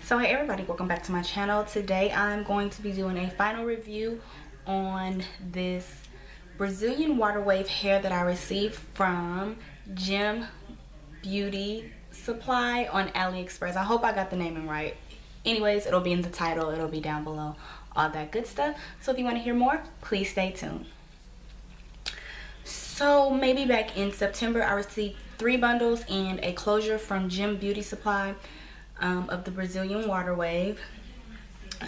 So hey everybody, welcome back to my channel. Today I'm going to be doing a final review on this Brazilian water wave hair that I received from Gem Beauty Supply on AliExpress. I hope I got the naming right. Anyways, it'll be in the title, it'll be down below, all that good stuff. So if you want to hear more, please stay tuned. So maybe back in September I received 3 bundles and a closure from Gem Beauty Supply of the Brazilian water wave.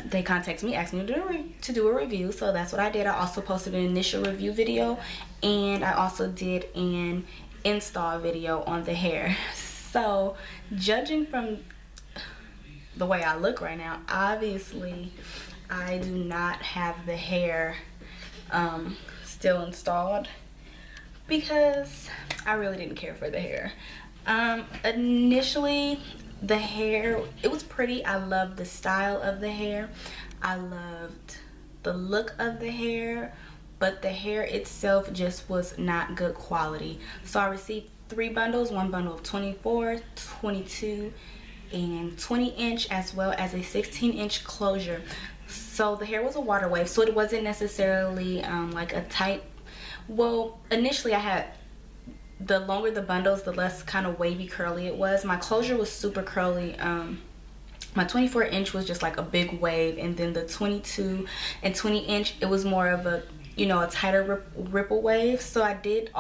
They contacted me, asked me to do a review, so that's what I did. I also posted an initial review video and I also did an install video on the hair. So judging from the way I look right now, obviously I do not have the hair still installed because I really didn't care for the hair. Initially the hair, it was pretty. I loved the style of the hair, I loved the look of the hair, but the hair itself just was not good quality. So I received 3 bundles, one bundle of 24, 22 and 20 inch, as well as a 16-inch closure. So the hair was a water wave, so it wasn't necessarily like a tight, well, initially I had, the longer the bundles, the less kind of wavy curly it was. My closure was super curly. My 24-inch was just like a big wave, and then the 22 and 20-inch, it was more of a, you know, a tighter ripple wave. So I did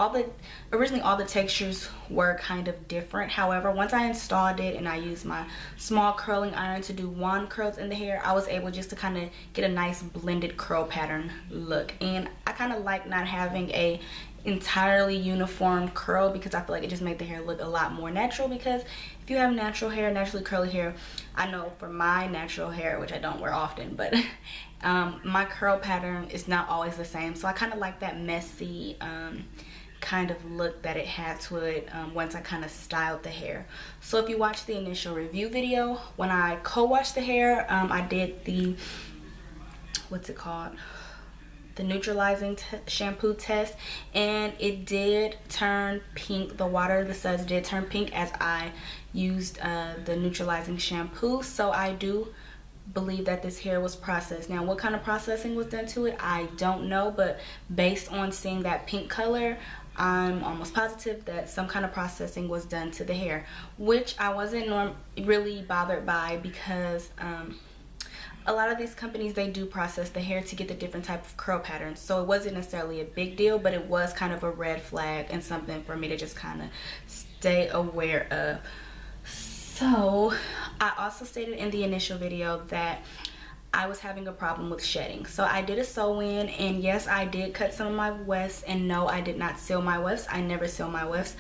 originally all the textures were kind of different. However, once I installed it and I used my small curling iron to do wand curls in the hair, I was able just to kind of get a nice blended curl pattern look. And I kind of like not having a entirely uniform curl because I feel like it just made the hair look a lot more natural. Because if you have natural hair, naturally curly hair, I know for my natural hair, which I don't wear often, but my curl pattern is not always the same. So I kind of like that messy kind of look that it had to it once I kind of styled the hair. So if you watch the initial review video, when I co-washed the hair, I did the, what's it called, the neutralizing shampoo test, and it did turn pink. The water, the suds did turn pink as I used the neutralizing shampoo. So I do believe that this hair was processed. Now what kind of processing was done to it, I don't know, but based on seeing that pink color, I'm almost positive that some kind of processing was done to the hair, which I wasn't really bothered by because a lot of these companies, they do process the hair to get the different type of curl patterns. So it wasn't necessarily a big deal, but it was kind of a red flag and something for me to just kind of stay aware of. So I also stated in the initial video that I was having a problem with shedding. So I did a sew-in, and yes, I did cut some of my wefts, and no, I did not seal my wefts. I never seal my wefts.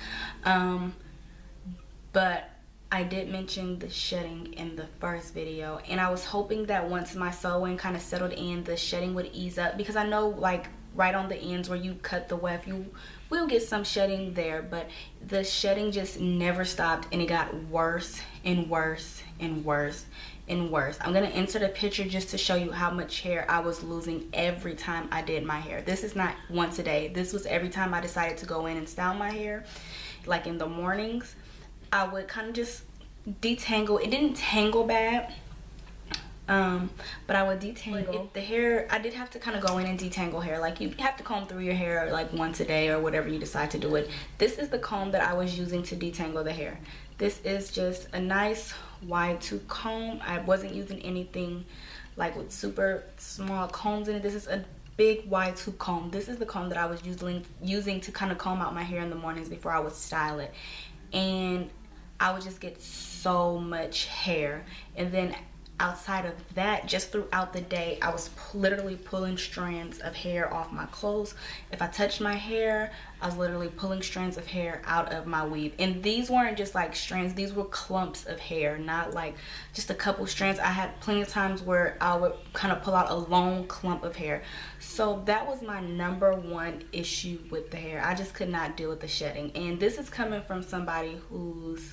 But I did mention the shedding in the first video, and I was hoping that once my sewing kind of settled in, the shedding would ease up, because I know like right on the ends where you cut the weft, you will get some shedding there, but the shedding just never stopped, and it got worse and worse and worse and worse. I'm gonna insert a picture just to show you how much hair I was losing every time I did my hair. This is not once a day, this was every time I decided to go in and style my hair. Like in the mornings, I would kind of just detangle. It didn't tangle bad, but I would detangle the hair. I did have to kind of go in and detangle hair. Like you have to comb through your hair like once a day or whatever you decide to do it. This is the comb that I was using to detangle the hair. This is just a nice wide tooth comb. I wasn't using anything like with super small combs in it. This is a big wide tooth comb. This is the comb that I was using to kind of comb out my hair in the mornings before I would style it. And I would just get so much hair, and then outside of that, just throughout the day, I was literally pulling strands of hair off my clothes. If I touched my hair, I was literally pulling strands of hair out of my weave. And these weren't just like strands, these were clumps of hair, not like just a couple strands. I had plenty of times where I would kind of pull out a long clump of hair. So that was my #1 issue with the hair. I just could not deal with the shedding. And this is coming from somebody who's,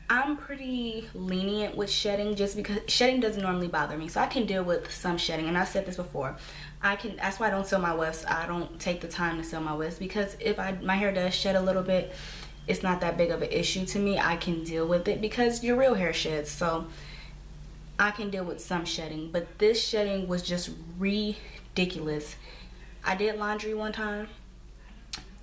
I'm pretty lenient with shedding, just because shedding doesn't normally bother me. So I can deal with some shedding, and I said this before. That's why I don't seal my wefts. I don't take the time to seal my wefts, because if my hair does shed a little bit, it's not that big of an issue to me. I can deal with it because your real hair sheds. So I can deal with some shedding, but this shedding was just ridiculous. I did laundry one time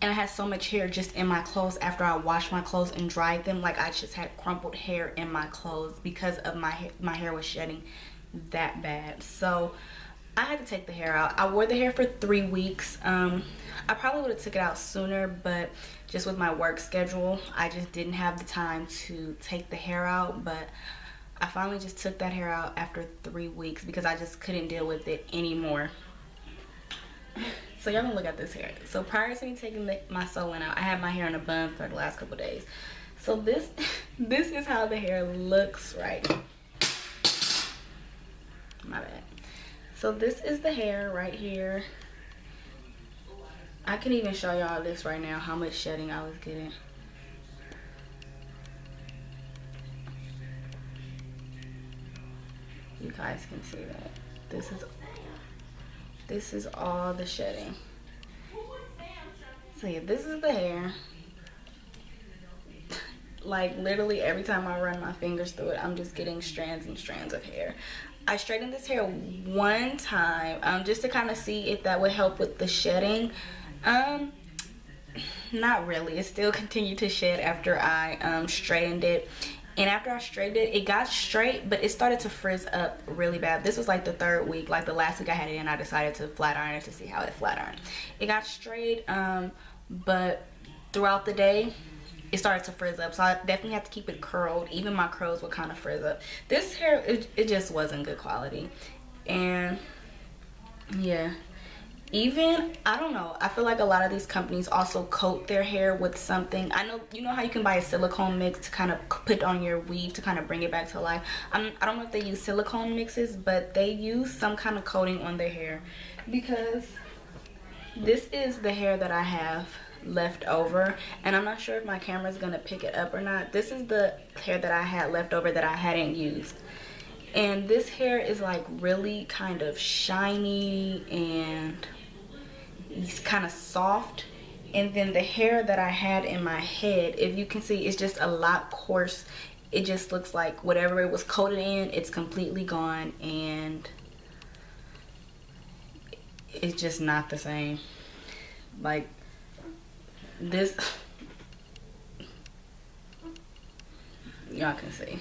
and I had so much hair just in my clothes after I washed my clothes and dried them. Like I just had crumpled hair in my clothes because of my hair was shedding that bad. So I had to take the hair out. I wore the hair for 3 weeks. I probably would have took it out sooner, but just with my work schedule, I just didn't have the time to take the hair out. But I finally just took that hair out after 3 weeks because I just couldn't deal with it anymore. So y'all gonna look at this hair. So prior to me taking my sew-in out, I had my hair in a bun for the last couple days. So this is how the hair looks right. My bad. So this is the hair right here. I can even show y'all this right now, how much shedding I was getting. You guys can see that. This is all the shedding. So yeah, this is the hair. Like literally every time I run my fingers through it, I'm just getting strands and strands of hair. I straightened this hair one time just to kind of see if that would help with the shedding. Not really. It still continued to shed after I straightened it. And after I straightened it, it got straight, but it started to frizz up really bad. This was like the 3rd week. Like the last week I had it in, I decided to flat iron it to see how it flat ironed. It got straight, but throughout the day, it started to frizz up. So I definitely had to keep it curled. Even my curls would kind of frizz up. This hair, it just wasn't good quality. And yeah. Even, I don't know, I feel like a lot of these companies also coat their hair with something. I know, you know how you can buy a silicone mix to kind of put on your weave to kind of bring it back to life. I don't know if they use silicone mixes, but they use some kind of coating on their hair. Because this is the hair that I have left over, and I'm not sure if my camera's gonna pick it up or not. This is the hair that I had left over that I hadn't used. And this hair is like really kind of shiny and it's kind of soft. And then the hair that I had in my head, if you can see, it's just a lot coarse. It just looks like whatever it was coated in, it's completely gone, and it's just not the same. Like this, y'all can see.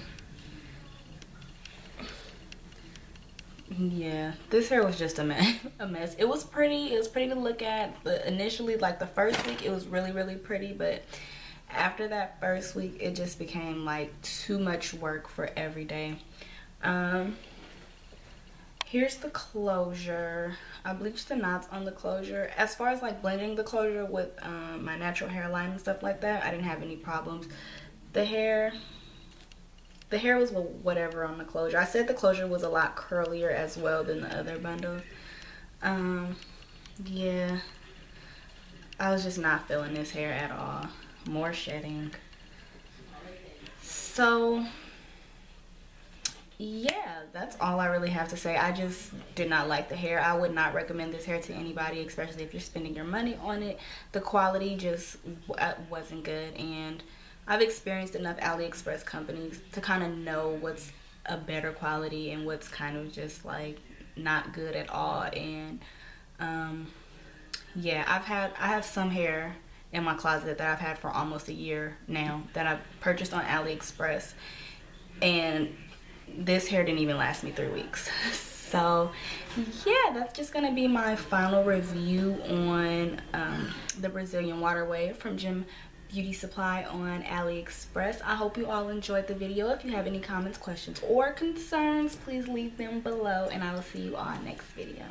Yeah, this hair was just a mess. It was pretty to look at, but initially, like the 1st week, it was really pretty, but after that 1st week, it just became like too much work for every day. Here's the closure. I bleached the knots on the closure. As far as like blending the closure with my natural hairline and stuff like that, I didn't have any problems. The hair was whatever on the closure. I said the closure was a lot curlier as well than the other bundles. Yeah, I was just not feeling this hair at all. More shedding. So yeah, that's all I really have to say. I just did not like the hair. I would not recommend this hair to anybody, especially if you're spending your money on it. The quality just wasn't good, and I've experienced enough AliExpress companies to kind of know what's a better quality and what's kind of just like not good at all. And yeah, I have some hair in my closet that I've had for almost a year now that I've purchased on AliExpress, and this hair didn't even last me 3 weeks. So yeah, that's just gonna be my final review on the Brazilian Water Wave from Gem Beauty Supply on AliExpress. I hope you all enjoyed the video. If you have any comments, questions, or concerns, please leave them below, and I will see you all next video.